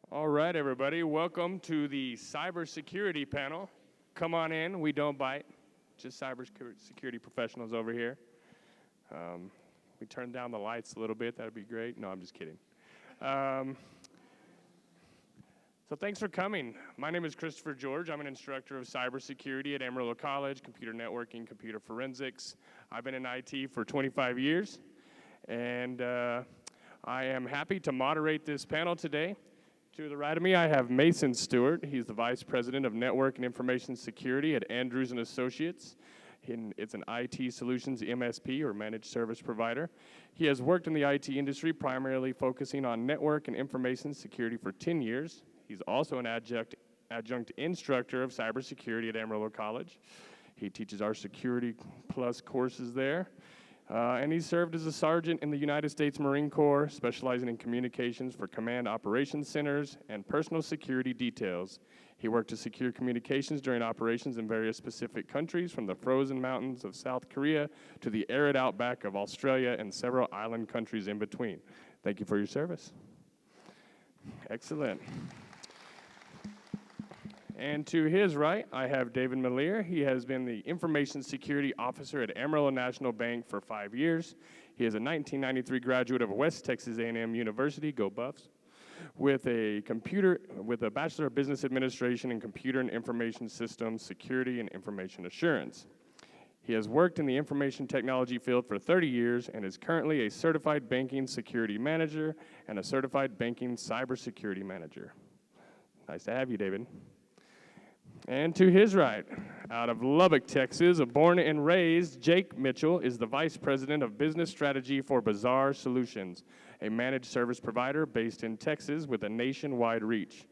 All right, everybody, welcome to the cybersecurity panel. Come on in, we don't bite, just cybersecurity professionals over here. We turn down the lights a little bit, that'd be great. No, I'm just kidding. So thanks for coming. My name is Christopher George. I'm an instructor of cybersecurity at Amarillo College, computer networking, computer forensics. I've been in IT for 25 years, and I am happy to moderate this panel today. To the right of me, I have Mason Stewart. He's the Vice President of Network and Information Security at Andrews & Associates. It's an IT solutions MSP, or managed service provider. He has worked in the IT industry, primarily focusing on network and information security for 10 years. He's also an adjunct instructor of cybersecurity at Amarillo College. He teaches our Security Plus courses there. And he served as a sergeant in the United States Marine Corps, specializing in communications for command operations centers and personal security details. He worked to secure communications during operations in various specific countries, from the frozen mountains of South Korea to the arid outback of Australia and several island countries in between. Thank you for your service. Excellent. And to his right, I have David Malier. He has been the Information Security Officer at Amarillo National Bank for 5 years. He is a 1993 graduate of West Texas A&M University, go Buffs, with a Bachelor of Business Administration in Computer and Information Systems, Security and Information Assurance. He has worked in the information technology field for 30 years and is currently a Certified Banking Security Manager and a Certified Banking Cybersecurity Manager. Nice to have you, David. And to his right, out of Lubbock, Texas, born and raised, Jake Mitchell is the Vice President of Business Strategy for Bazaar Solutions, a managed service provider based in Texas with a nationwide reach.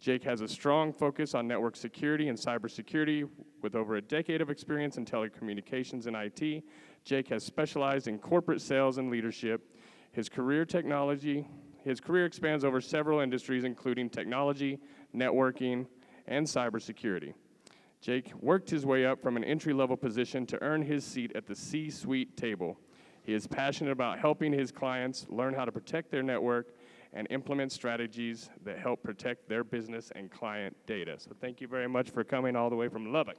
Jake has a strong focus on network security and cybersecurity. With over a decade of experience in telecommunications and IT, Jake has specialized in corporate sales and leadership. His career expands over several industries, including technology, networking, and cybersecurity. Jake worked his way up from an entry-level position to earn his seat at the C-suite table. He is passionate about helping his clients learn how to protect their network and implement strategies that help protect their business and client data. So thank you very much for coming all the way from Lubbock.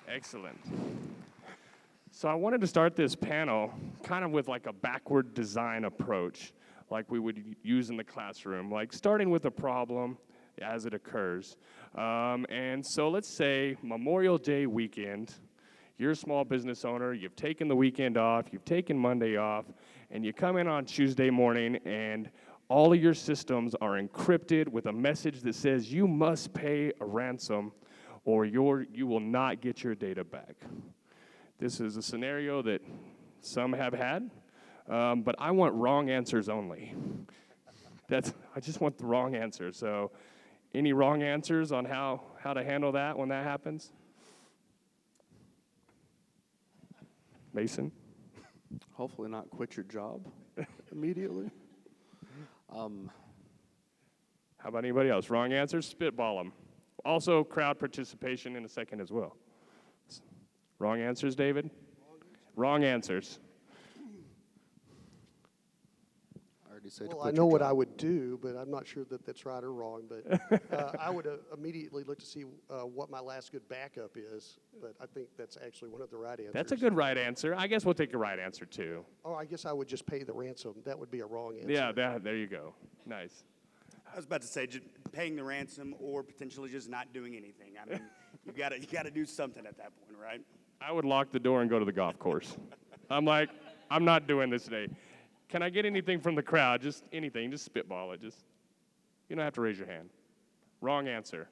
Excellent. So I wanted to start this panel kind of with like a backward design approach, like we would use in the classroom, like starting with a problem as it occurs. And so let's say Memorial Day weekend, you're a small business owner, you've taken the weekend off, you've taken Monday off, and you come in on Tuesday morning and all of your systems are encrypted with a message that says you must pay a ransom or you will not get your data back. This is a scenario that some have had, but I want wrong answers only. I just want the wrong answer. So any wrong answers on how to handle that when that happens? Mason? Hopefully not quit your job immediately. How about anybody else? Wrong answers? Spitball them. Also, crowd participation in a second as well. Wrong answers, David? Wrong answers. Well, I know what I would do, but I'm not sure that that's right or wrong. But I would immediately look to see what my last good backup is. But I think that's actually one of the right answers. That's a good right answer. I guess we'll take a right answer, too. Oh, I guess I would just pay the ransom. That would be a wrong answer. Yeah, there you go. Nice. I was about to say, just paying the ransom or potentially just not doing anything. I mean, you got to do something at that point, right? I would lock the door and go to the golf course. I'm like, I'm not doing this today. Can I get anything from the crowd? Just anything. Just spitball it. You don't have to raise your hand. Wrong answer.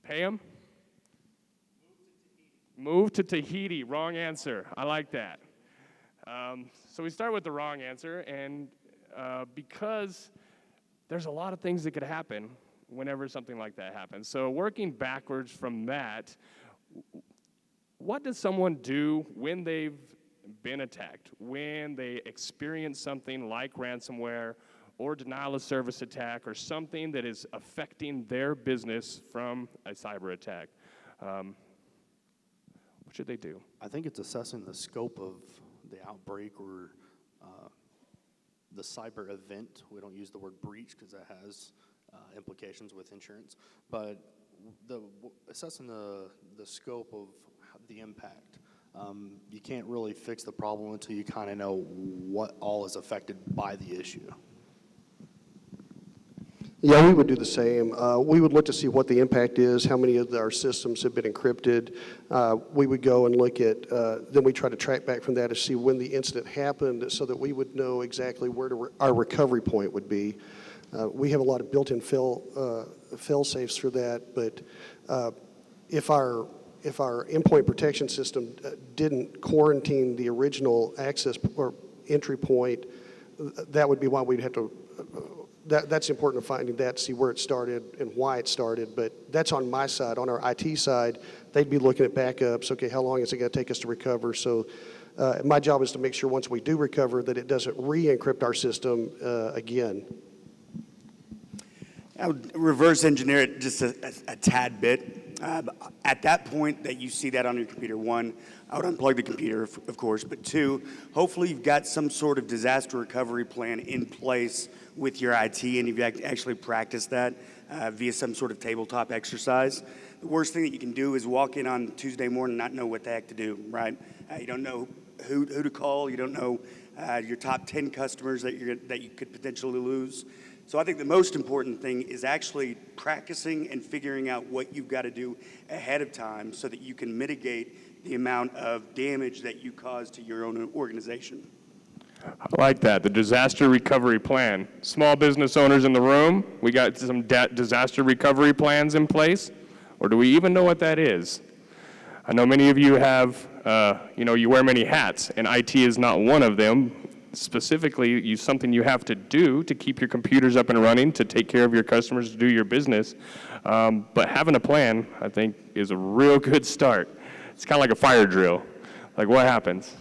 Pay him? Move to Tahiti. Wrong answer. I like that. So we start with the wrong answer, and because there's a lot of things that could happen whenever something like that happens. So working backwards from that, what does someone do when they've been attacked, when they experience something like ransomware or denial of service attack or something that is affecting their business from a cyber attack? What should they do? I think it's assessing the scope of the outbreak or the cyber event. We don't use the word breach because that has implications with insurance. But assessing the scope of the impact, you can't really fix the problem until you kind of know what all is affected by the issue. Yeah, we would do the same. We would look to see what the impact is, how many of our systems have been encrypted. We would go and look at, then we try to track back from that to see when the incident happened so that we would know exactly where our recovery point would be. We have a lot of built-in fail safes for that, but if our endpoint protection system didn't quarantine the original access or entry point, that would be why we'd have to that's important to finding that, see where it started and why it started. But that's on my side. On our IT side, they'd be looking at backups. Okay, how long is it going to take us to recover? So my job is to make sure once we do recover that it doesn't re-encrypt our system again. I would reverse engineer it just a tad bit. At that point that you see that on your computer, one, I would unplug the computer, of course, but two, hopefully you've got some sort of disaster recovery plan in place with your IT, and you've actually practiced that via some sort of tabletop exercise. The worst thing that you can do is walk in on Tuesday morning and not know what the heck to do, right? You don't know who to call. You don't know your top 10 customers that you could potentially lose. So I think the most important thing is actually practicing and figuring out what you've got to do ahead of time so that you can mitigate the amount of damage that you cause to your own organization. I like that, the disaster recovery plan. Small business owners in the room, we got some disaster recovery plans in place, or do we even know what that is? I know many of you have, you wear many hats, and IT is not one of them. Specifically, something you have to do to keep your computers up and running, to take care of your customers, to do your business. But having a plan, I think, is a real good start. It's kind of like a fire drill. Like, what happens?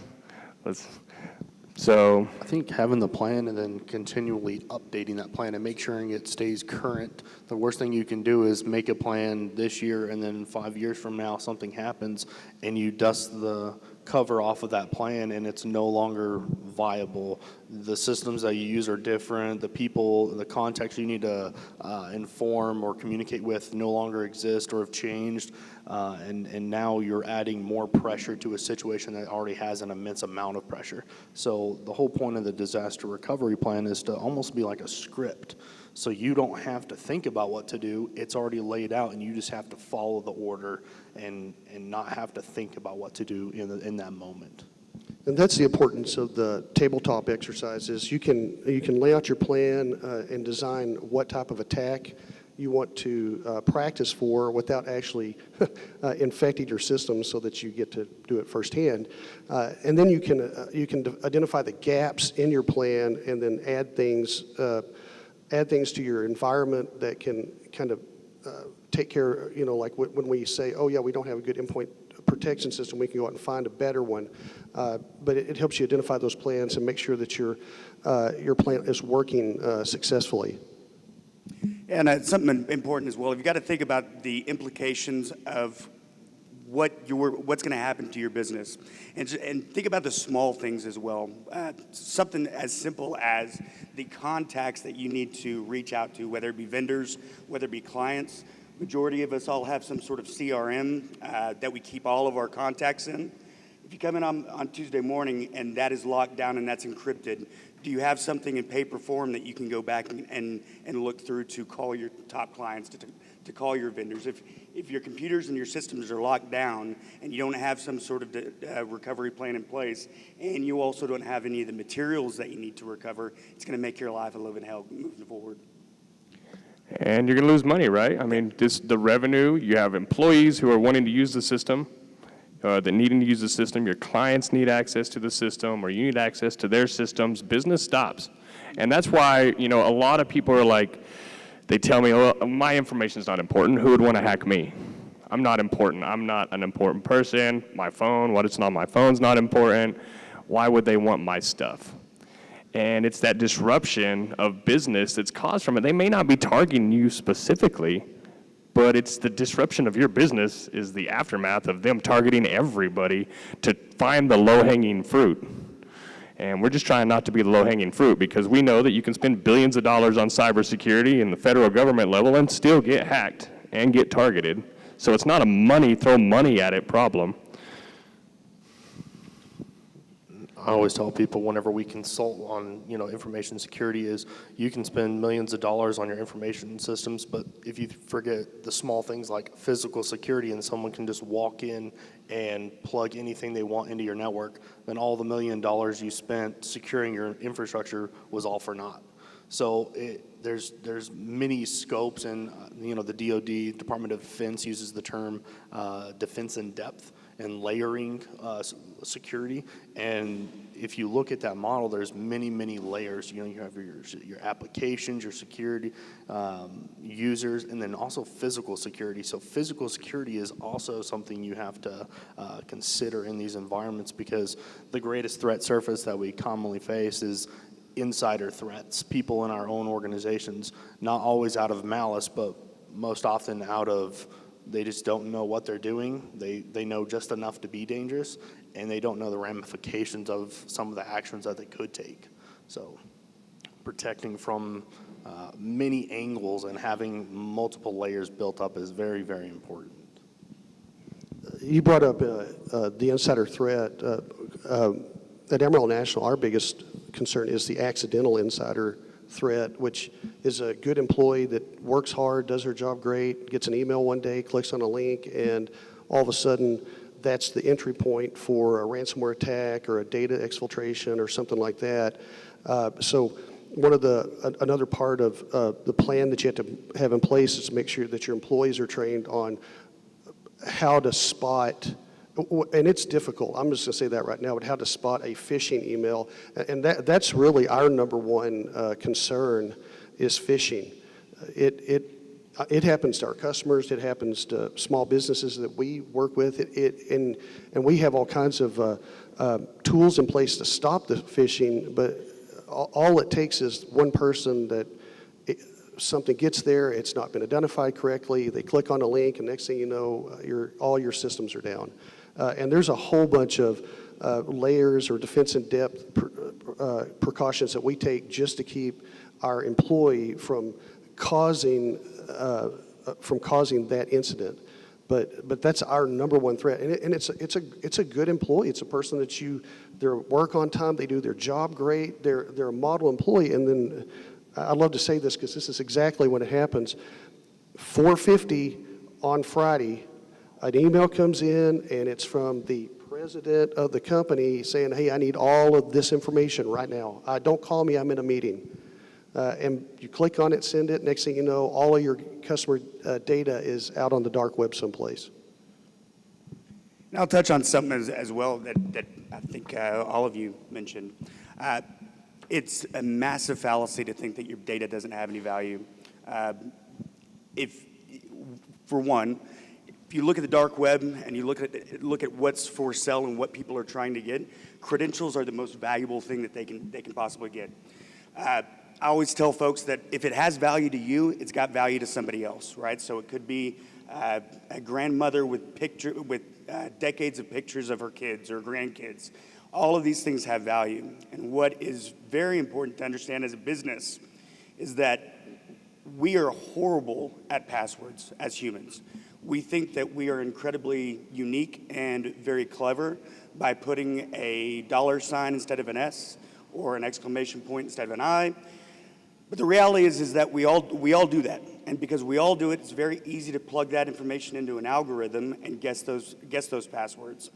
So I think having the plan and then continually updating that plan and make sure it stays current. The worst thing you can do is make a plan this year and then 5 years from now something happens and you dust the cover off of that plan and it's no longer viable. The systems that you use are different. The people, the contacts you need to inform or communicate with no longer exist or have changed. And now you're adding more pressure to a situation that already has an immense amount of pressure. So the whole point of the disaster recovery plan is to almost be like a script. So you don't have to think about what to do. It's already laid out, and you just have to follow the order and not have to think about what to do in that moment. And that's the importance of the tabletop exercises. You can lay out your plan and design what type of attack you want to practice for without actually infecting your system so that you get to do it firsthand. And then you can identify the gaps in your plan and then add things to your environment that can kind of take care, like when we say, oh yeah, we don't have a good endpoint protection system, we can go out and find a better one. But it helps you identify those plans and make sure that your plan is working successfully. And something important as well, you've got to think about the implications of what's going to happen to your business. And think about the small things as well. Something as simple as the contacts that you need to reach out to, whether it be vendors, whether it be clients. Majority of us all have some sort of CRM that we keep all of our contacts in. If you come in on Tuesday morning and that is locked down and that's encrypted, do you have something in paper form that you can go back and look through to call your top clients, to call your vendors? If your computers and your systems are locked down and you don't have some sort of recovery plan in place, and you also don't have any of the materials that you need to recover, it's going to make your life a living hell moving forward. And you're going to lose money, right? I mean, the revenue, you have employees who are wanting to use the system, that needing to use the system, your clients need access to the system, or you need access to their systems, business stops. And that's why, a lot of people are like, they tell me, oh, my information is not important. Who would want to hack me? I'm not important. I'm not an important person. My phone, what's on my phone's not important. Why would they want my stuff? And it's that disruption of business that's caused from it. They may not be targeting you specifically, but it's the disruption of your business is the aftermath of them targeting everybody to find the low-hanging fruit. And we're just trying not to be the low-hanging fruit, because we know that you can spend billions of dollars on cybersecurity in the federal government level and still get hacked and get targeted. So it's not a throw money at it problem. I always tell people whenever we consult on, information security is you can spend millions of dollars on your information systems, but if you forget the small things like physical security and someone can just walk in and plug anything they want into your network, then all the $1 million you spent securing your infrastructure was all for naught. So there's many scopes, and the DoD, Department of Defense, uses the term defense in depth and layering security. And if you look at that model, there's many layers. You have your applications, your security, users, and then also physical security. So physical security is also something you have to consider in these environments, because the greatest threat surface that we commonly face is insider threats, people in our own organizations, not always out of malice, but most often out of they just don't know what they're doing. They know just enough to be dangerous, and they don't know the ramifications of some of the actions that they could take. So protecting from many angles and having multiple layers built up is very, very important. You brought up the insider threat. At Amarillo National, our biggest concern is the accidental insider threat, which is a good employee that works hard, does her job great, gets an email one day, clicks on a link, and all of a sudden that's the entry point for a ransomware attack or a data exfiltration or something like that. So another part of the plan that you have to have in place is to make sure that your employees are trained on how to spot, and it's difficult, I'm just going to say that right now, but how to spot a phishing email. And that's really our number one concern is phishing. It happens to our customers, it happens to small businesses that we work with, and we have all kinds of tools in place to stop the phishing, but all it takes is one person that something gets there, it's not been identified correctly, they click on a link, and next thing you know, all your systems are down. And there's a whole bunch of layers or defense in depth precautions that we take just to keep our employee from causing that incident. But that's our number one threat, and it's a good employee. It's a person that they work on time, they do their job great, they're a model employee. And then I love to say this because this is exactly when it happens. 4:50 on Friday, an email comes in, and it's from the president of the company saying, "Hey, I need all of this information right now. Don't call me, I'm in a meeting." And you click on it, send it, next thing you know, all of your customer data is out on the dark web someplace. And I'll touch on something as well that I think all of you mentioned. It's a massive fallacy to think that your data doesn't have any value. For one, if you look at the dark web and you look at what's for sale and what people are trying to get, credentials are the most valuable thing that they can possibly get. I always tell folks that if it has value to you, it's got value to somebody else, right? So it could be a grandmother with decades of pictures of her kids or grandkids. All of these things have value. And what is very important to understand as a business is that we are horrible at passwords as humans. We think that we are incredibly unique and very clever by putting a $ instead of an S or an exclamation point instead of an I. But the reality is that we all do that. And because we all do it, it's very easy to plug that information into an algorithm and guess those passwords.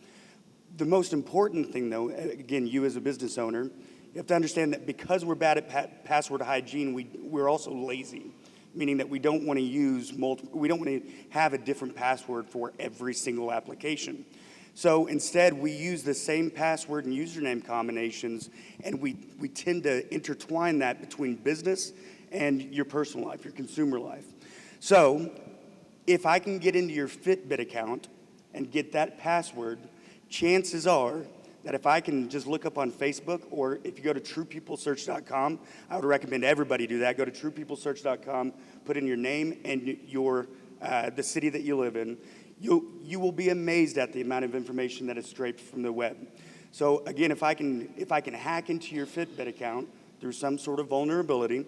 The most important thing, though, again, you as a business owner, you have to understand that because we're bad at password hygiene, we're also lazy, meaning that we don't want to have a different password for every single application. So instead, we use the same password and username combinations, and we tend to intertwine that between business and your personal life, your consumer life. So if I can get into your Fitbit account and get that password, chances are that if I can just look up on Facebook, or if you go to truepeoplesearch.com, I would recommend everybody do that. Go to truepeoplesearch.com, put in your name and the city that you live in. You will be amazed at the amount of information that is scraped from the web. So again, if I can hack into your Fitbit account through some sort of vulnerability,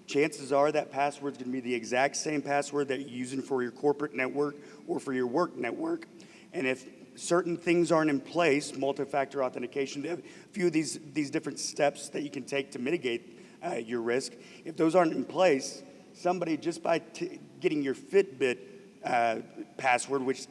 chances are that password's going to be the exact same password that you're using for your corporate network or for your work network. And if certain things aren't in place, multi-factor authentication, a few of these different steps that you can take to mitigate your risk, if those aren't in place, somebody just by getting your Fitbit password, which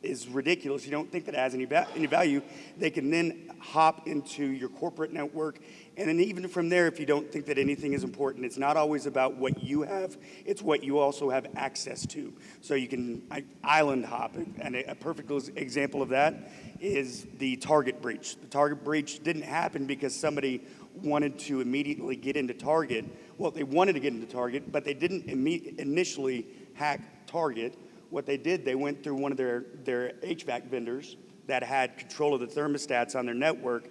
is ridiculous, you don't think that it has any value, they can then hop into your corporate network. And then even from there, if you don't think that anything is important, it's not always about what you have, it's what you also have access to. So you can island hop, and a perfect example of that is the Target breach. The Target breach didn't happen because somebody wanted to immediately get into Target. Well, they wanted to get into Target, but they didn't initially hack Target. What they did, they went through one of their HVAC vendors that had control of the thermostats on their network.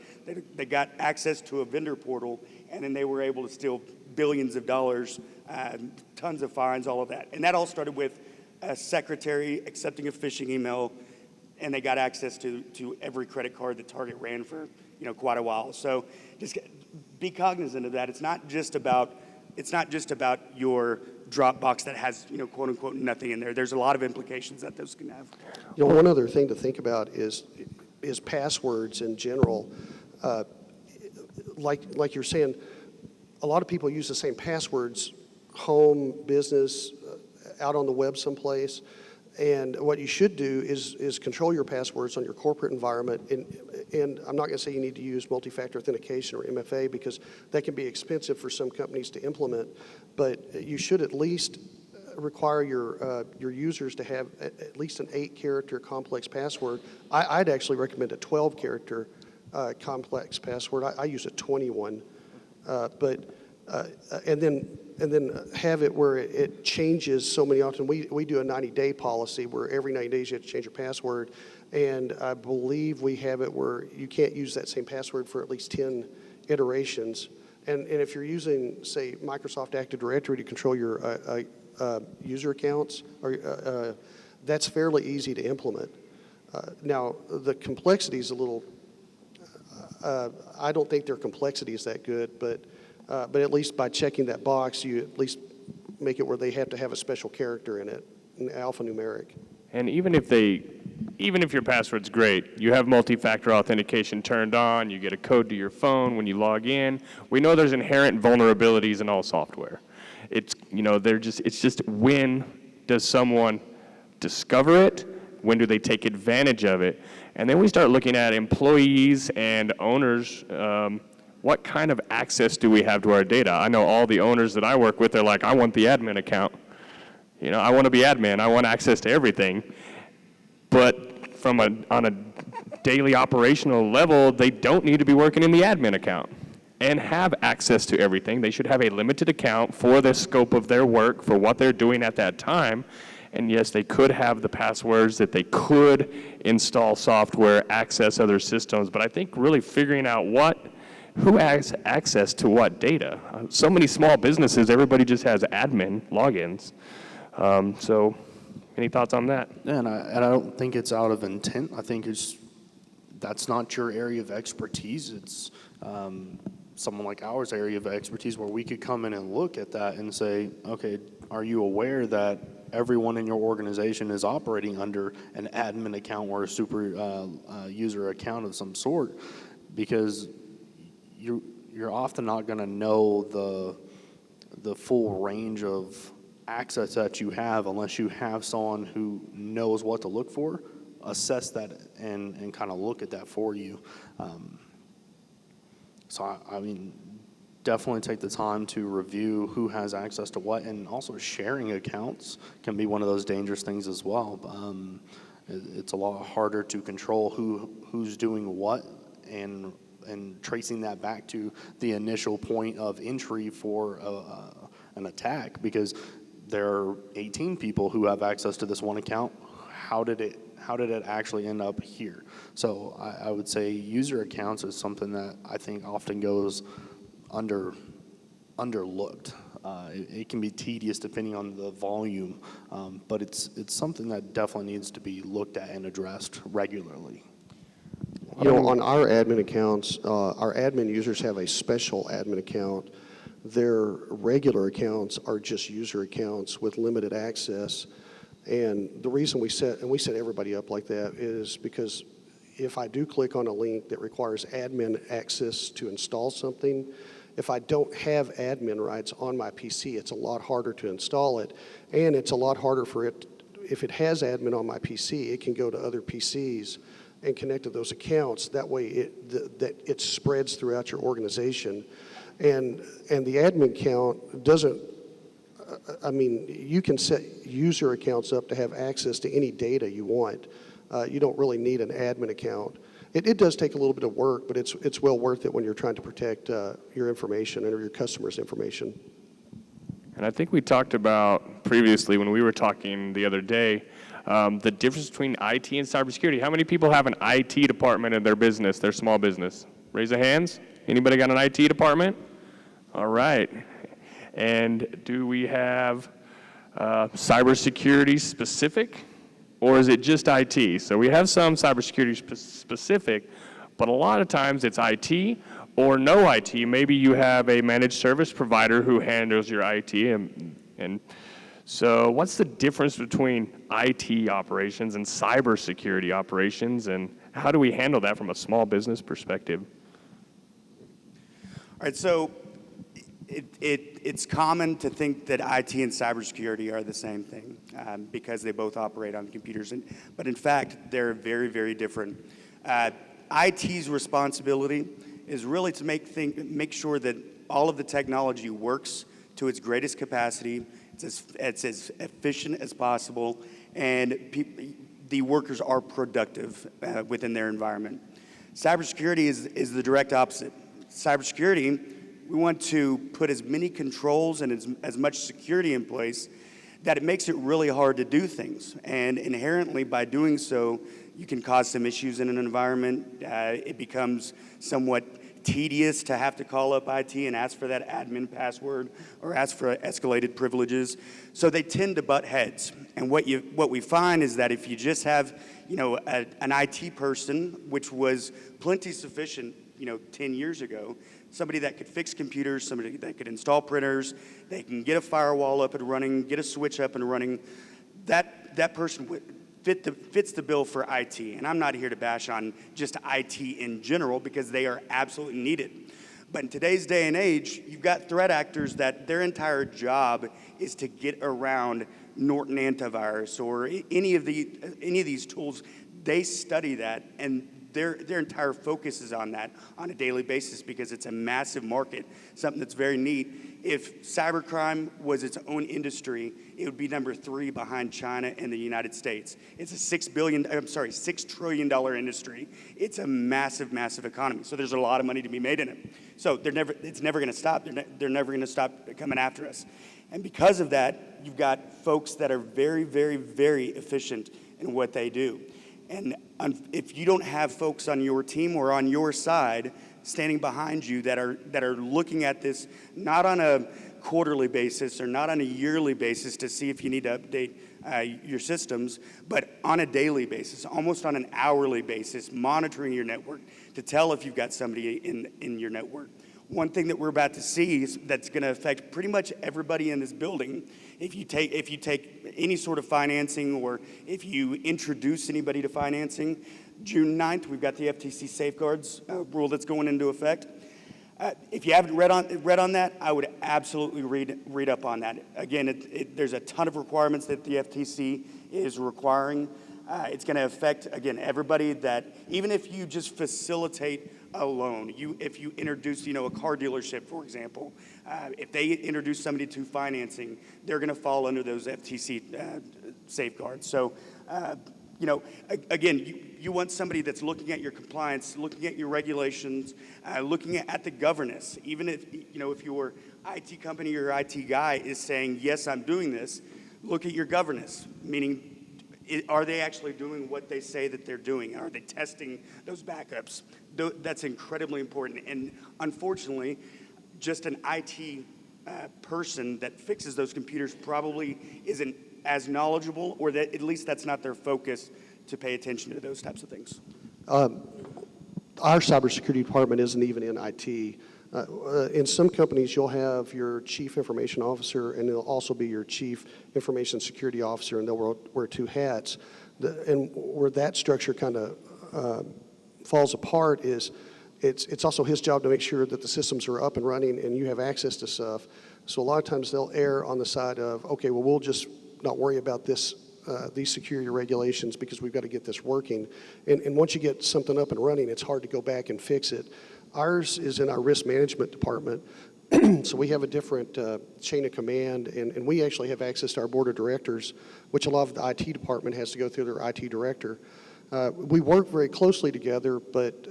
They got access to a vendor portal, and then they were able to steal billions of dollars, tons of fines, all of that. And that all started with a secretary accepting a phishing email, and they got access to every credit card that Target ran for quite a while. So just be cognizant of that. It's not just about your Dropbox that has, quote unquote, nothing in there. There's a lot of implications that those can have. One other thing to think about is passwords in general. Like you're saying, a lot of people use the same passwords, home, business, out on the web someplace. And what you should do is control your passwords on your corporate environment. And I'm not going to say you need to use multi-factor authentication or MFA because that can be expensive for some companies to implement. But you should at least require your users to have at least an 8-character complex password. I'd actually recommend a 12-character complex password. I use a 21, and then have it where it changes so many often. We do a 90-day policy where every 90 days you have to change your password, and I believe we have it where you can't use that same password for at least 10 iterations. And if you're using, say, Microsoft Active Directory to control your user accounts, that's fairly easy to implement. Now, the complexity is a little, I don't think their complexity is that good, but at least by checking that box, you at least make it where they have to have a special character in it, an alphanumeric. And even if your password's great, you have multi-factor authentication turned on, you get a code to your phone when you log in. We know there's inherent vulnerabilities in all software. It's just when does someone discover it? When do they take advantage of it? And then we start looking at employees and owners. What kind of access do we have to our data? I know all the owners that I work with are like, I want the admin account. I want to be admin. I want access to everything. But on a daily operational level, they don't need to be working in the admin account and have access to everything. They should have a limited account for the scope of their work, for what they're doing at that time. And yes, they could have the passwords, that they could install software, access other systems. But I think really figuring out who has access to what data. So many small businesses, everybody just has admin logins. So any thoughts on that? And I don't think it's out of intent. I think that's not your area of expertise. It's someone like ours area of expertise where we could come in and look at that and say, okay, are you aware that everyone in your organization is operating under an admin account or a super user account of some sort? Because you're often not going to know the full range of access that you have unless you have someone who knows what to look for, assess that, and kind of look at that for you. So I mean, definitely take the time to review who has access to what, and also sharing accounts can be one of those dangerous things as well. It's a lot harder to control who's doing what and tracing that back to the initial point of entry for an attack, because there are 18 people who have access to this one account. How did it actually end up here? So I would say user accounts is something that I think often goes underlooked. It can be tedious depending on the volume, but it's something that definitely needs to be looked at and addressed regularly. On our admin accounts, our admin users have a special admin account. Their regular accounts are just user accounts with limited access. And the reason we set everybody up like that is because if I do click on a link that requires admin access to install something, if I don't have admin rights on my PC, it's a lot harder to install it. And it's a lot harder for it, if it has admin on my PC, it can go to other PCs and connect to those accounts. That way it spreads throughout your organization. And the admin count doesn't, you can set user accounts up to have access to any data you want. You don't really need an admin account. It does take a little bit of work, but it's well worth it when you're trying to protect your information or your customers' information. And I think we talked about previously when we were talking the other day, the difference between IT and cybersecurity. How many people have an IT department in their business, their small business? Raise the hands. Anybody got an IT department? All right. And do we have cybersecurity specific, or is it just IT? So we have some cybersecurity specific, but a lot of times it's IT or no IT. Maybe you have a managed service provider who handles your IT. And so what's the difference between IT operations and cybersecurity operations, and how do we handle that from a small business perspective? All right, so it's common to think that IT and cybersecurity are the same thing because they both operate on computers. But in fact, they're very, very different. IT's responsibility is really to make sure that all of the technology works to its greatest capacity, it's as efficient as possible, and the workers are productive within their environment. Cybersecurity is the direct opposite. Cybersecurity, we want to put as many controls and as much security in place that it makes it really hard to do things. And inherently, by doing so, you can cause some issues in an environment. It becomes somewhat tedious to have to call up IT and ask for that admin password or ask for escalated privileges. So they tend to butt heads. And what we find is that if you just have, an IT person, which was plenty sufficient, 10 years ago, somebody that could fix computers, somebody that could install printers, they can get a firewall up and running, get a switch up and running, that person fits the bill for IT. And I'm not here to bash on just IT in general because they are absolutely needed. But in today's day and age, you've got threat actors that their entire job is to get around Norton Antivirus or any of these tools. They study that, and their entire focus is on that on a daily basis because it's a massive market, something that's very neat. If cybercrime was its own industry, it would be number 3 behind China and the United States. It's a $6 trillion industry. It's a massive, massive economy. So there's a lot of money to be made in it. So it's never going to stop. They're never going to stop coming after us. And because of that, you've got folks that are very, very, very efficient in what they do. And if you don't have folks on your team or on your side standing behind you that are looking at this not on a quarterly basis or not on a yearly basis to see if you need to update your systems, but on a daily basis, almost on an hourly basis, monitoring your network to tell if you've got somebody in your network. One thing that we're about to see that's going to affect pretty much everybody in this building, if you take any sort of financing or if you introduce anybody to financing, June 9th, we've got the FTC safeguards rule that's going into effect. If you haven't read on that, I would absolutely read up on that. Again, there's a ton of requirements that the FTC is requiring. It's going to affect, again, everybody that, even if you just facilitate a loan, if you introduce, a car dealership, for example, if they introduce somebody to financing, they're going to fall under those FTC safeguards. So, again, you want somebody that's looking at your compliance, looking at your regulations, looking at the governance. Even if, if your IT company or IT guy is saying, yes, I'm doing this, look at your governance, meaning, are they actually doing what they say that they're doing? Are they testing those backups? That's incredibly important. And unfortunately, just an IT person that fixes those computers probably isn't as knowledgeable, or that at least that's not their focus to pay attention to those types of things. our cybersecurity department isn't even in IT. In some companies, you'll have your chief information officer, and it'll also be your chief information security officer, and they'll wear two hats. And where that structure kind of falls apart is it's also his job to make sure that the systems are up and running and you have access to stuff. So a lot of times they'll err on the side of, okay, well, we'll just not worry about this, these security regulations because we've got to get this working. And once you get something up and running, it's hard to go back and fix it. Ours is in our risk management department. So we have a different chain of command, and we actually have access to our board of directors, which a lot of the IT department has to go through their IT director. We work very closely together, but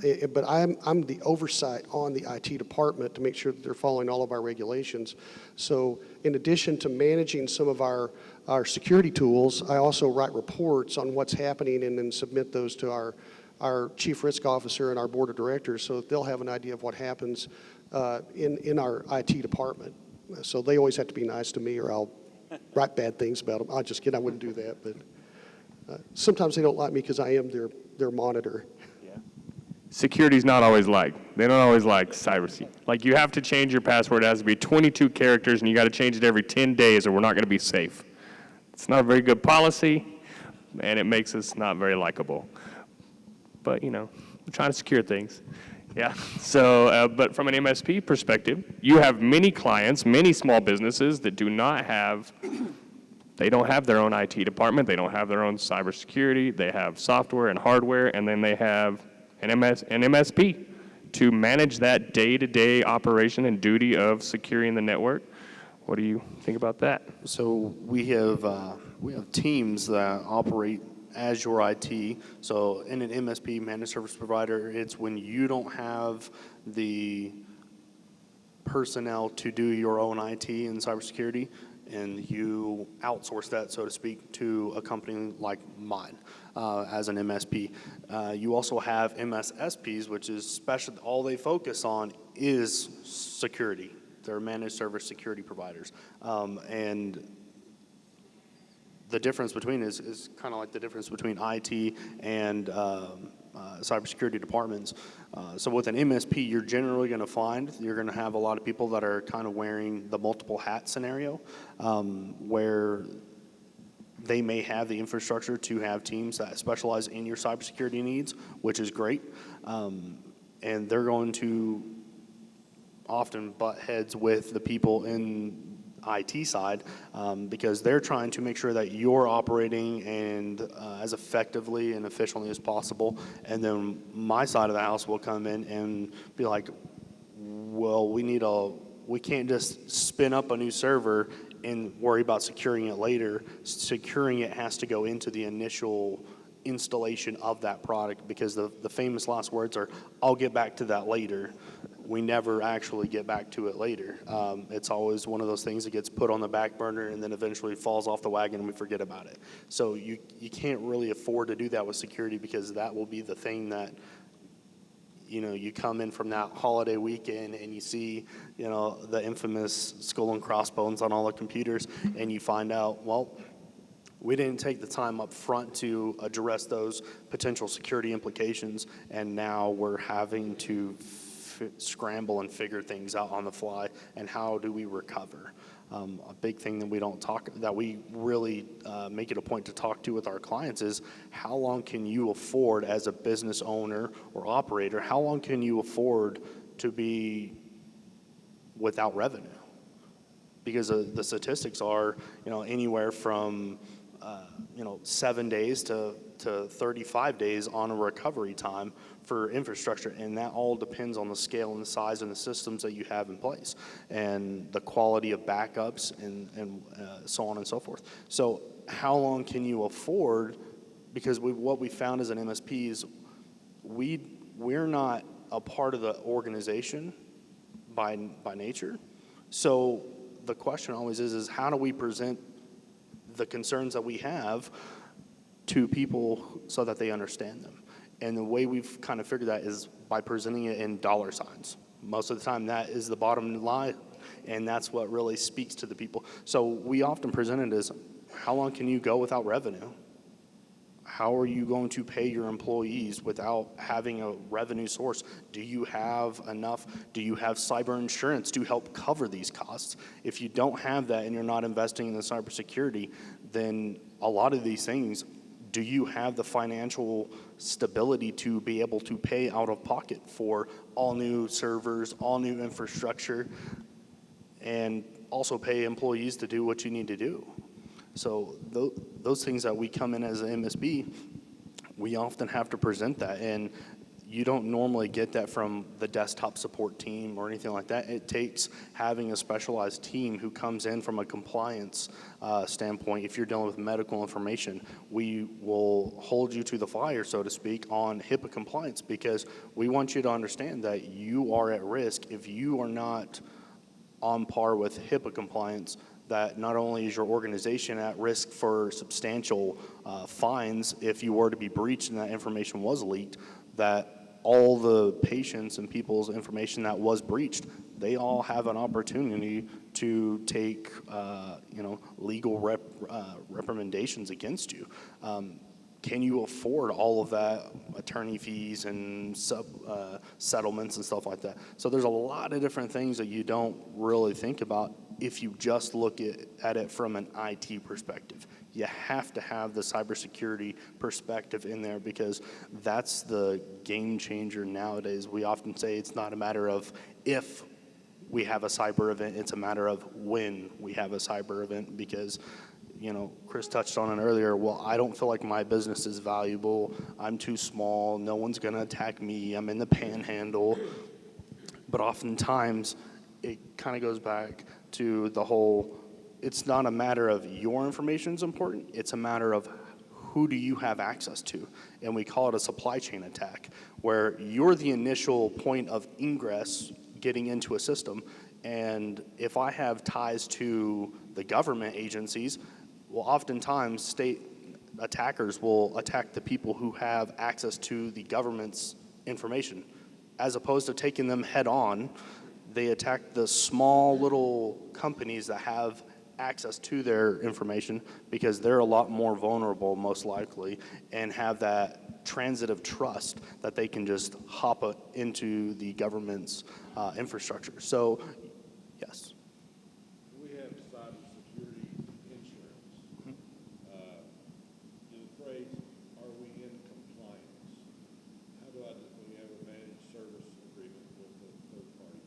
I'm the oversight on the IT department to make sure that they're following all of our regulations. So in addition to managing some of our security tools, I also write reports on what's happening and then submit those to our chief risk officer and our board of directors so that they'll have an idea of what happens in our IT department. So they always have to be nice to me or I'll write bad things about them. I just kidding, I wouldn't do that. But sometimes they don't like me because I am their monitor. Security's not always they don't always like cybersecurity. Like, you have to change your password. It has to be 22 characters, and you got to change it every 10 days, or we're not going to be safe. It's not a very good policy, and it makes us not very likable. But, we're trying to secure things. Yeah. So, but from an MSP perspective, you have many clients, many small businesses that do not have, they don't have their own IT department. They don't have their own cybersecurity. They have software and hardware, and then they have an MSP to manage that day-to-day operation and duty of securing the network. What do you think about that? So we have teams that operate as your IT. So in an MSP, managed service provider, it's when you don't have the personnel to do your own IT and cybersecurity, and you outsource that, so to speak, to a company like mine as an MSP. You also have MSSPs, which is special. All they focus on is security. They're managed service security providers. And the difference between is kind of like the difference between IT and cybersecurity departments. So with an MSP, you're generally going to find you're going to have a lot of people that are kind of wearing the multiple hat scenario, where they may have the infrastructure to have teams that specialize in your cybersecurity needs, which is great. And they're going to often butt heads with the people in IT side because they're trying to make sure that you're operating and as effectively and efficiently as possible. And then my side of the house will come in and be like, well, we can't just spin up a new server and worry about securing it later. Securing it has to go into the initial installation of that product because the famous last words are, I'll get back to that later. We never actually get back to it later. It's always one of those things that gets put on the back burner and then eventually falls off the wagon and we forget about it. So you can't really afford to do that with security because that will be the thing that, you come in from that holiday weekend and you see, the infamous skull and crossbones on all the computers and you find out, well, we didn't take the time up front to address those potential security implications, and now we're having to scramble and figure things out on the fly, and how do we recover? A big thing that we really make it a point to talk to with our clients is how long can you afford as a business owner or operator, how long can you afford to be without revenue? Because the statistics are, anywhere from 7 days to 35 days on a recovery time for infrastructure, and that all depends on the scale and the size and the systems that you have in place and the quality of backups and so on and so forth. So how long can you afford? Because what we found as an MSP is we're not a part of the organization by nature. So the question always is how do we present the concerns that we have to people so that they understand them? And the way we've kind of figured that is by presenting it in dollar signs. Most of the time that is the bottom line, and that's what really speaks to the people. So we often present it as, how long can you go without revenue? How are you going to pay your employees without having a revenue source? Do you have enough? Do you have cyber insurance to help cover these costs? If you don't have that and you're not investing in the cybersecurity, then a lot of these things, do you have the financial stability to be able to pay out of pocket for all new servers, all new infrastructure, and also pay employees to do what you need to do? So those things that we come in as an MSB, we often have to present that, and you don't normally get that from the desktop support team or anything like that. It takes having a specialized team who comes in from a compliance standpoint. If you're dealing with medical information, we will hold you to the fire, so to speak, on HIPAA compliance, because we want you to understand that you are at risk if you are not on par with HIPAA compliance. That not only is your organization at risk for substantial fines if you were to be breached and that information was leaked, that all the patients and people's information that was breached, they all have an opportunity to take legal reprimandations against you. Can you afford all of that attorney fees and settlements and stuff like that? So there's a lot of different things that you don't really think about if you just look at it from an IT perspective. You have to have the cybersecurity perspective in there, because that's the game changer nowadays. We often say it's not a matter of if we have a cyber event, it's a matter of when we have a cyber event, because Chris touched on it earlier. Well, I don't feel like my business is valuable. I'm too small. No one's going to attack me. I'm in the panhandle. But oftentimes, it kind of goes back to the whole, it's not a matter of your information is important. It's a matter of who do you have access to? And we call it a supply chain attack, where you're the initial point of ingress getting into a system. And if I have ties to the government agencies, well, oftentimes state attackers will attack the people who have access to the government's information. As opposed to taking them head on, they attack the small little companies that have access to their information, because they're a lot more vulnerable, most likely, and have that transitive trust that they can just hop into the government's infrastructure. So, yes. We have cybersecurity insurance. The phrase, are we in compliance? How do I, when you have a managed service agreement with a third party,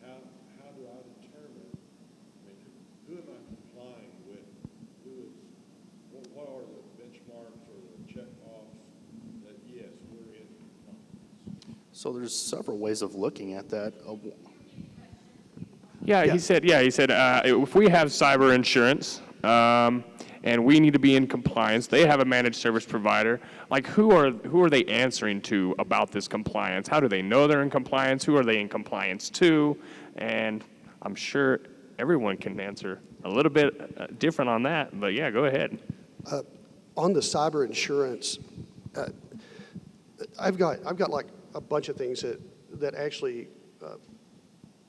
how do I determine, who am I complying with? What are the benchmarks or the check-offs that, yes, we're in compliance? So there's several ways of looking at that. He said if we have cyber insurance and we need to be in compliance, they have a managed service provider. Like, who are they answering to about this compliance? How do they know they're in compliance? Who are they in compliance to? And I'm sure everyone can answer a little bit different on that, but yeah, go ahead. On the cyber insurance, I've got like a bunch of things that actually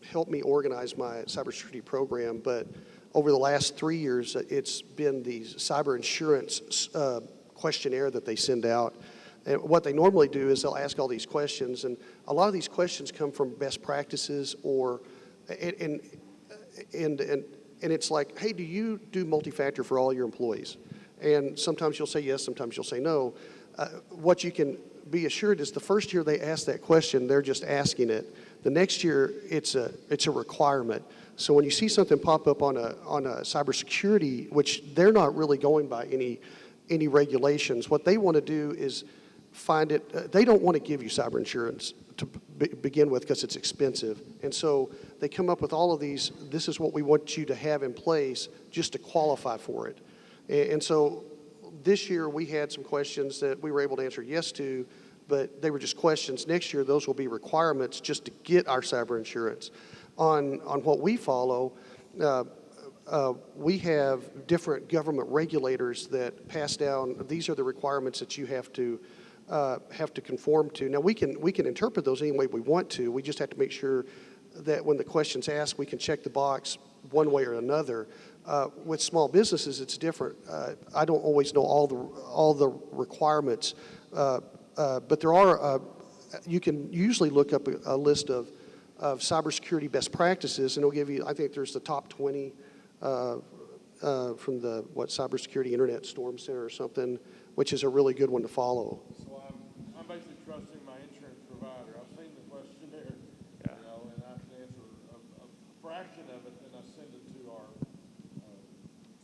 help me organize my cybersecurity program. But over the last 3 years, it's been the cyber insurance questionnaire that they send out. And what they normally do is they'll ask all these questions, and a lot of these questions come from best practices, or and it's like, hey, do you do multi-factor for all your employees? And sometimes you'll say yes, sometimes you'll say no. What you can be assured is the first year they ask that question, they're just asking it. The next year, it's a requirement. So when you see something pop up on a cybersecurity, which they're not really going by any regulations, what they want to do is find it. They don't want to give you cyber insurance to begin with, because it's expensive. And so they come up with all of these, this is what we want you to have in place just to qualify for it. And so this year we had some questions that we were able to answer yes to, but they were just questions. Next year, those will be requirements just to get our cyber insurance. On what we follow, we have different government regulators that pass down, these are the requirements that you have to conform to. Now, we can interpret those any way we want to. We just have to make sure that when the question's asked, we can check the box one way or another. With small businesses, it's different. I don't always know all the requirements, but there are, you can usually look up a list of cybersecurity best practices, and it'll give you, I think there's the top 20 from the, Cybersecurity Internet Storm Center or something, which is a really good one to follow. So I'm basically trusting my insurance provider. I've seen the questionnaire, you know, and I can answer a fraction of it, and I send it to our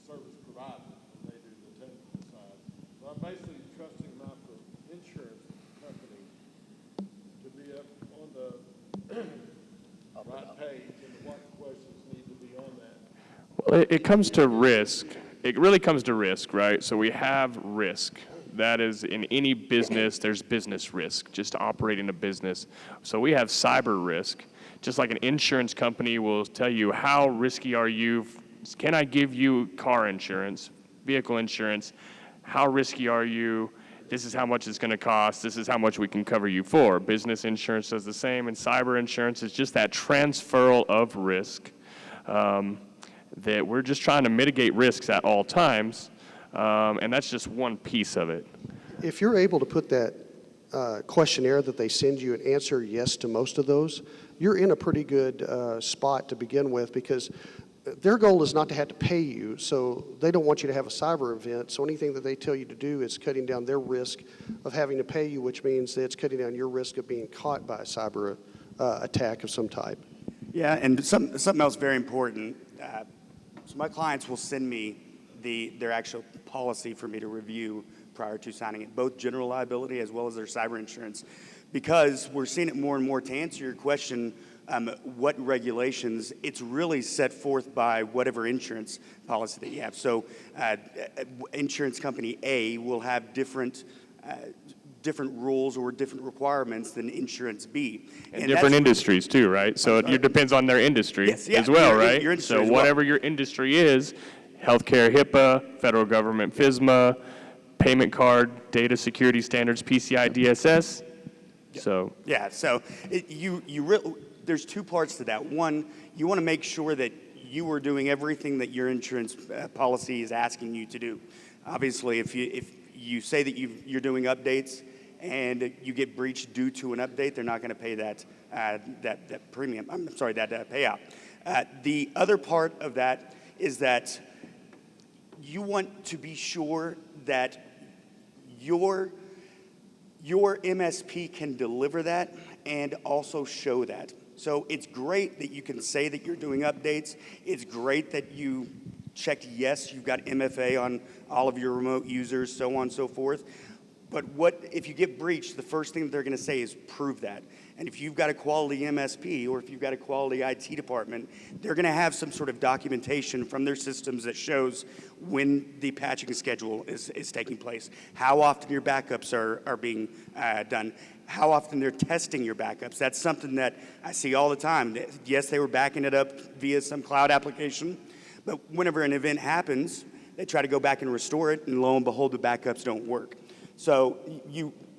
service provider, and they do the technical side. So I'm basically trusting my insurance company to be up on the right page and what questions need to be on that. Well, it comes to risk. It really comes to risk, right? So we have risk. That is, in any business, there's business risk, just operating a business. So we have cyber risk. Just like an insurance company will tell you, how risky are you? Can I give you car insurance, vehicle insurance? How risky are you? This is how much it's going to cost. This is how much we can cover you for. Business insurance does the same, and cyber insurance is just that transferal of risk. That we're just trying to mitigate risks at all times, and that's just one piece of it. If you're able to put that questionnaire that they send you and answer yes to most of those, you're in a pretty good spot to begin with, because their goal is not to have to pay you, so they don't want you to have a cyber event. So anything that they tell you to do is cutting down their risk of having to pay you, which means that it's cutting down your risk of being caught by a cyber attack of some type. Yeah, and something else very important. So my clients will send me their actual policy for me to review prior to signing it, both general liability as well as their cyber insurance, because we're seeing it more and more. To answer your question, what regulations, it's really set forth by whatever insurance policy that you have. So insurance company A will have different rules or different requirements than insurance B. And different industries too, right? So it depends on their industry as well, right? Your industry so as whatever your industry is, healthcare, HIPAA, federal government, FSMA, payment card, data security standards, PCI DSS. So there's two parts to that. One, you want to make sure that you are doing everything that your insurance policy is asking you to do. Obviously, if you say that you're doing updates and you get breached due to an update, they're not going to pay that premium. I'm sorry, that payout. The other part of that is that you want to be sure that your MSP can deliver that and also show that. So it's great that you can say that you're doing updates. It's great that you checked yes, you've got MFA on all of your remote users, so on and so forth. But what if you get breached, the first thing that they're going to say is prove that. And if you've got a quality MSP or if you've got a quality IT department, they're going to have some sort of documentation from their systems that shows when the patching schedule is taking place, how often your backups are being done, how often they're testing your backups. That's something that I see all the time. Yes, they were backing it up via some cloud application, but whenever an event happens, they try to go back and restore it, and lo and behold, the backups don't work. So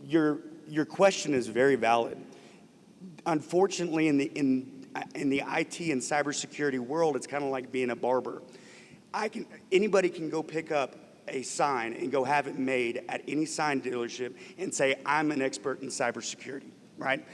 your question is very valid. Unfortunately, in the IT and cybersecurity world, it's kind of like being a barber. Anybody can go pick up a sign and go have it made at any sign dealership and say, I'm an expert in cybersecurity, right?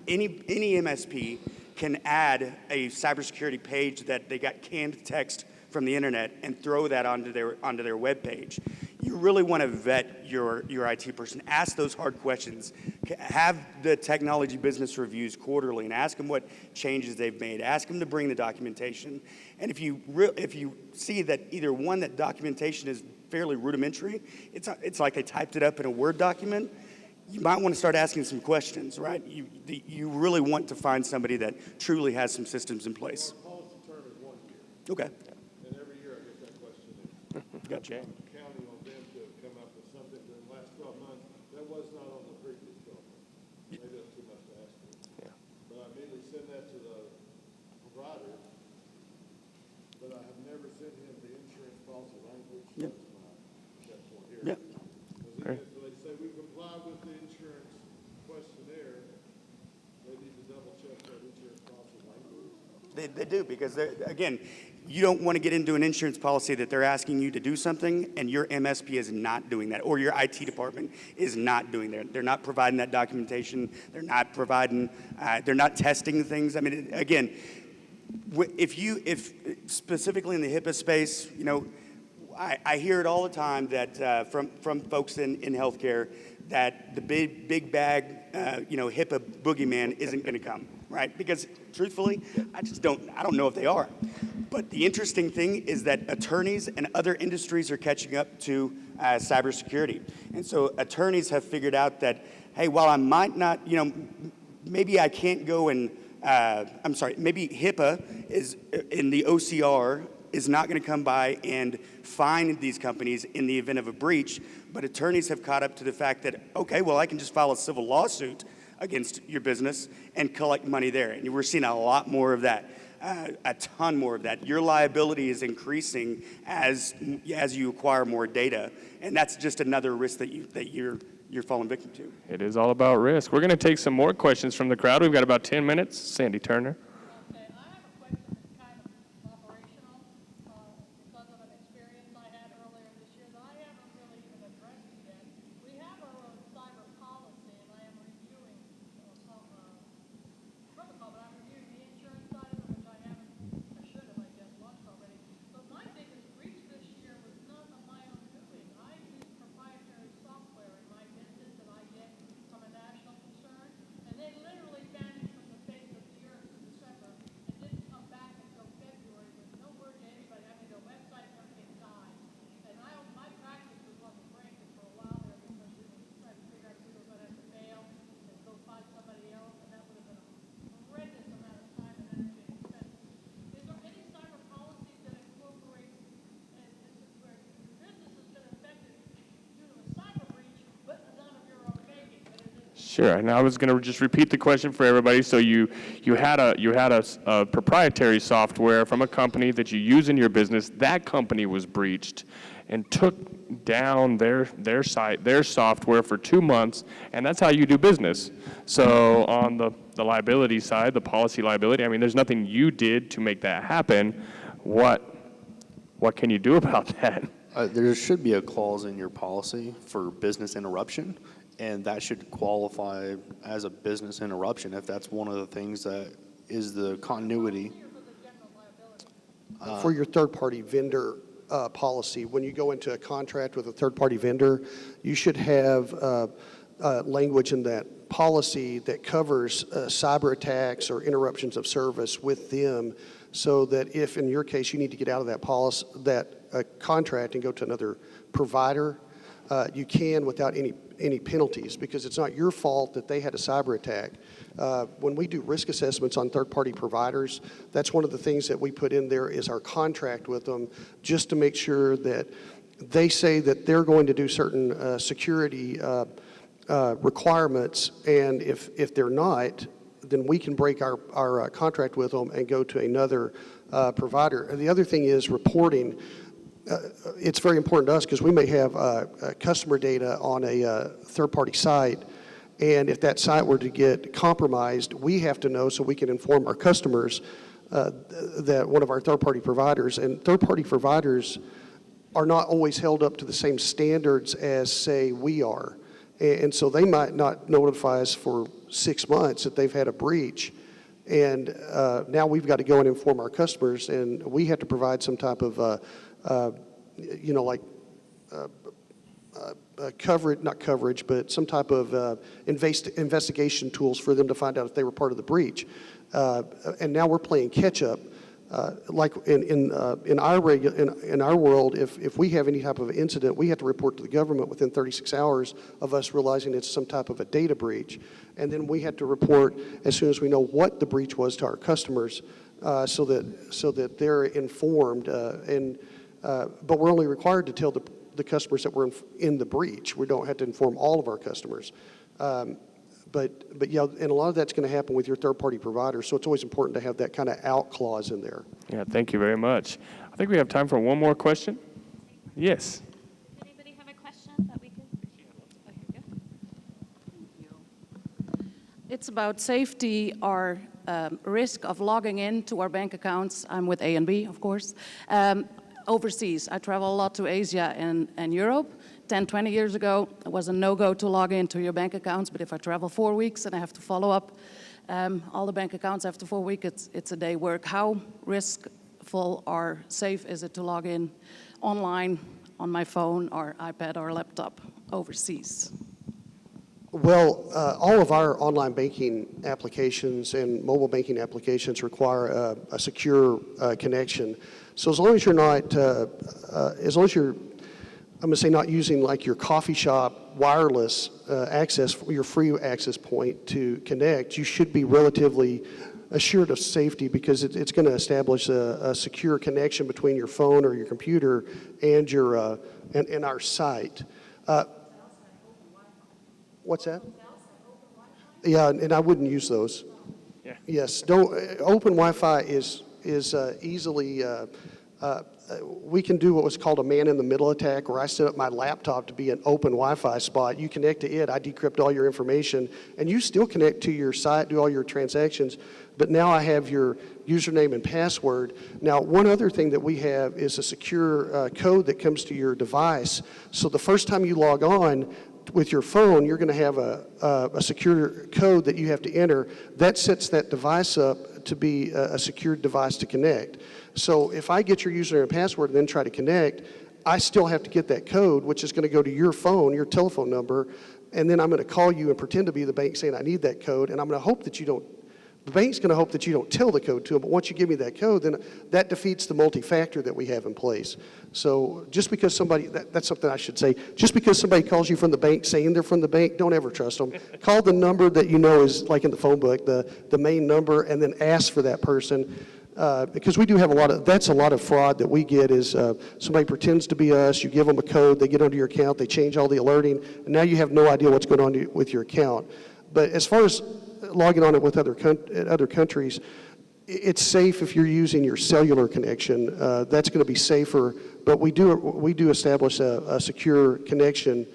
Any MSP can add a cybersecurity page that they got canned text from the internet and throw that onto their web page. You really want to vet your IT person. Ask those hard questions. Have the technology business reviews quarterly and ask them what changes they've made. Ask them to bring the documentation. And if you see that either one, that documentation is fairly rudimentary, it's like they typed it up in a Word document, you might want to start asking some questions, right? You really want to find somebody that truly has some systems in place. Our policy term is 1 year, Okay. and every year I get that question in. Gotcha. I'm counting on them to have come up with something in the last 12 months that was not on the previous 12 months. Maybe that's too much to ask for. Yeah. But I immediately send that to the provider, but I have never sent him the insurance policy language. Yep. That's my point here. Yep. Because so they say we comply with the insurance questionnaire, they need to double check that insurance policy language. They do, because again, you don't want to get into an insurance policy that they're asking you to do something and your MSP is not doing that, or your IT department is not doing that. They're not providing that documentation. They're not providing, they're not testing things. I mean, again, if specifically in the HIPAA space, you know, I hear it all the time that from folks in healthcare that the big bag, you know, HIPAA boogeyman isn't going to come, right? Because truthfully, I don't know if they are. But the interesting thing is that attorneys and other industries are catching up to cybersecurity. And so attorneys have figured out that, hey, while I might not, you know, maybe I can't go and, maybe HIPAA is in the OCR is not going to come by and fine these companies in the event of a breach, but attorneys have caught up to the fact that, okay, well, I can just file a civil lawsuit against your business and collect money there. And we're seeing a lot more of that, a ton more of that. Your liability is increasing as you acquire more data, and that's just another risk that you're falling victim to. It is all about risk. We're going to take some more questions from the crowd. We've got about 10 minutes. Sandy Turner. Okay, I have a question that's kind of operational because of an experience I had earlier this year that I haven't really even addressed yet. We have our own cyber policy, and I am reviewing protocol, but I'm reviewing the insurance side of it, which I should have, I guess, launched already. But my biggest breach this year was none of my own doing. I use proprietary software in my business that I get from a national concern, and they literally vanished from the face of the earth in December and didn't come back until February with no word to anybody. I mean, the website and everything died. And my practice was on the brink for a while there because we were trying to figure out if we were going to have to bail and go find somebody else, and that would have been a horrendous amount of time and energy and expense. Is there any cyber policies that incorporate and where your business has been affected due to a cyber breach, but none of your own making? But it is Sure. And I was going to just repeat the question for everybody. So you had a proprietary software from a company that you use in your business. That company was breached and took down their software for 2 months, and that's how you do business. So on the liability side, the policy liability, I mean, there's nothing you did to make that happen. What can you do about that? There should be a clause in your policy for business interruption, and that should qualify as a business interruption if that's one of the things that is the continuity. For your third-party vendor policy, when you go into a contract with a third-party vendor, you should have language in that policy that covers cyber attacks or interruptions of service with them, so that if, in your case, you need to get out of that policy, contract and go to another provider, you can without any penalties, because it's not your fault that they had a cyber attack. When we do risk assessments on third-party providers, that's one of the things that we put in there is our contract with them, just to make sure that they say that they're going to do certain security requirements, and if they're not, then we can break our contract with them and go to another provider. And the other thing is reporting. It's very important to us because we may have customer data on a third-party site, and if that site were to get compromised, we have to know so we can inform our customers that one of our third-party providers, and third-party providers are not always held up to the same standards as, say, we are. And so they might not notify us for 6 months that they've had a breach, and now we've got to go and inform our customers, and we have to provide some type of coverage, not coverage, but some type of investigation tools for them to find out if they were part of the breach. And now we're playing catch up. Like in our world, if we have any type of incident, we have to report to the government within 36 hours of us realizing it's some type of a data breach. And then we have to report as soon as we know what the breach was to our customers, so that they're informed. But we're only required to tell the customers that we're in the breach. We don't have to inform all of our customers. But yeah, and a lot of that's going to happen with your third-party provider, so it's always important to have that kind of out clause in there. Yeah, thank you very much. I think we have time for one more question. Yes. Does anybody have a question that we can? Oh, here we go. It's about safety. Our risk of logging in to our bank accounts. I'm with A&B, of course. Overseas, I travel a lot to Asia and Europe. 10, 20 years ago, it was a no-go to log into your bank accounts, but if I travel 4 weeks and I have to follow up all the bank accounts after 4 weeks, it's a day work. How riskful or safe is it to log in online on my phone or iPad or laptop overseas? Well, all of our online banking applications and mobile banking applications require a secure connection. So as long as you're not, as long as you're, I'm going to say not using like your coffee shop wireless access, your free access point to connect, you should be relatively assured of safety because it's going to establish a secure connection between your phone or your computer and your and our site. What's that? Yeah, and I wouldn't use those. Yeah. Yes, don't. Open Wi-Fi is easily. We can do what was called a man-in-the-middle attack, where I set up my laptop to be an open Wi-Fi spot. You connect to it, I decrypt all your information, and you still connect to your site, do all your transactions, but now I have your username and password. Now, one other thing that we have is a secure code that comes to your device. So the first time you log on with your phone, you're going to have a secure code that you have to enter. That sets that device up to be a secured device to connect. So if I get your username and password and then try to connect, I still have to get that code, which is going to go to your phone, your telephone number, and then I'm going to call you and pretend to be the bank saying I need that code, and I'm going to hope that you don't, the bank's going to hope that you don't tell the code to them, but once you give me that code, then that defeats the multi-factor that we have in place. So just because somebody, that's something I should say, just because somebody calls you from the bank saying they're from the bank, don't ever trust them. Call the number that you know is like in the phone book, the main number, and then ask for that person. Because we do have that's a lot of fraud that we get is somebody pretends to be us, you give them a code, they get onto your account, they change all the alerting, and now you have no idea what's going on with your account. But as far as logging on it with other countries, it's safe if you're using your cellular connection. That's going to be safer, but we do establish a secure connection,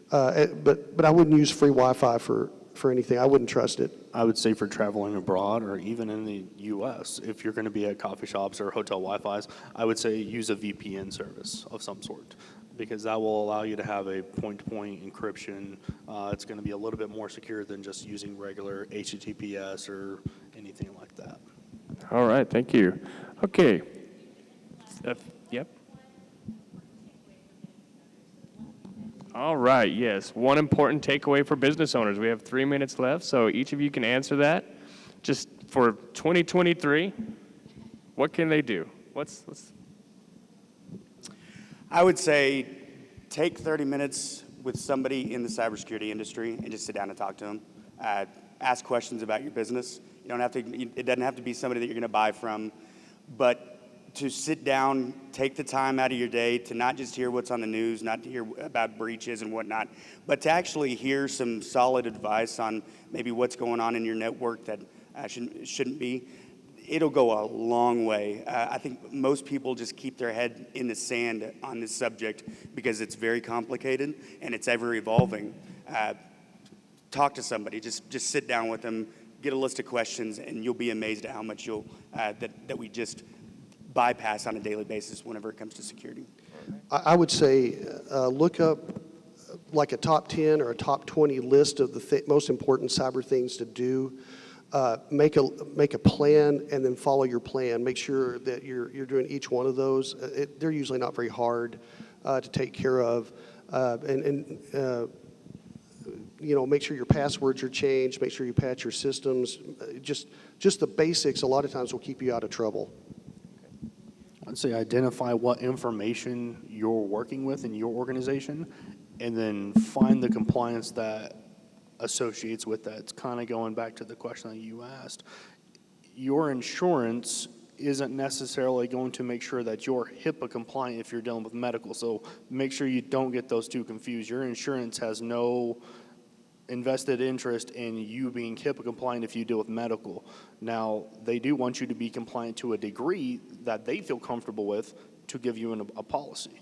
but I wouldn't use free Wi-Fi for anything. I wouldn't trust it. I would say for traveling abroad or even in the U.S., if you're going to be at coffee shops or hotel Wi-Fi's, I would say use a VPN service of some sort because that will allow you to have a point-to-point encryption. It's going to be a little bit more secure than just using regular HTTPS or anything like that. All right, thank you. Okay. Yep. All right, yes. One important takeaway for business owners. We have 3 minutes left, so each of you can answer that. Just for 2023, what can they do? What's I would say take 30 minutes with somebody in the cybersecurity industry and just sit down and talk to them. Ask questions about your business. You don't have to. It doesn't have to be somebody that you're going to buy from, but to sit down, take the time out of your day to not just hear what's on the news, not to hear about breaches and whatnot, but to actually hear some solid advice on maybe what's going on in your network that shouldn't be. It'll go a long way. I think most people just keep their head in the sand on this subject because it's very complicated and it's ever evolving. Talk to somebody, just sit down with them, get a list of questions, and you'll be amazed at how much that we just bypass on a daily basis whenever it comes to security. I would say look up like a top 10 or a top 20 list of the most important cyber things to do. Make a plan and then follow your plan. Make sure that you're doing each one of those. They're usually not very hard to take care of. Make sure your passwords are changed. Make sure you patch your systems. Just the basics a lot of times will keep you out of trouble. I'd say identify what information you're working with in your organization and then find the compliance that associates with that. It's kind of going back to the question that you asked. Your insurance isn't necessarily going to make sure that you're HIPAA compliant if you're dealing with medical, so make sure you don't get those two confused. Your insurance has no invested interest in you being HIPAA compliant if you deal with medical. Now, they do want you to be compliant to a degree that they feel comfortable with to give you a policy.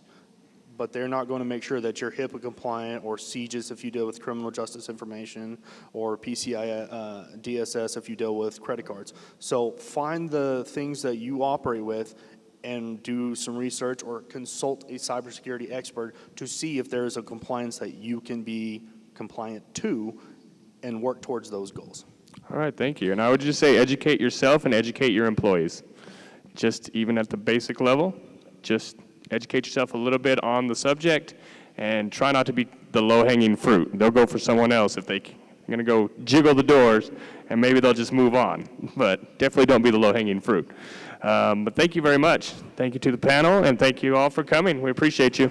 but they're not going to make sure that you're HIPAA compliant, or CJIS if you deal with criminal justice information, or PCI DSS if you deal with credit cards. So find the things that you operate with and do some research or consult a cybersecurity expert to see if there is a compliance that you can be compliant to and work towards those goals. All right, thank you. And I would just say educate yourself and educate your employees. Just even at the basic level, just educate yourself a little bit on the subject and try not to be the low-hanging fruit. They'll go for someone else if they're going to go jiggle the doors, and maybe they'll just move on. But definitely don't be the low-hanging fruit. But thank you very much. Thank you to the panel, and thank you all for coming. We appreciate you.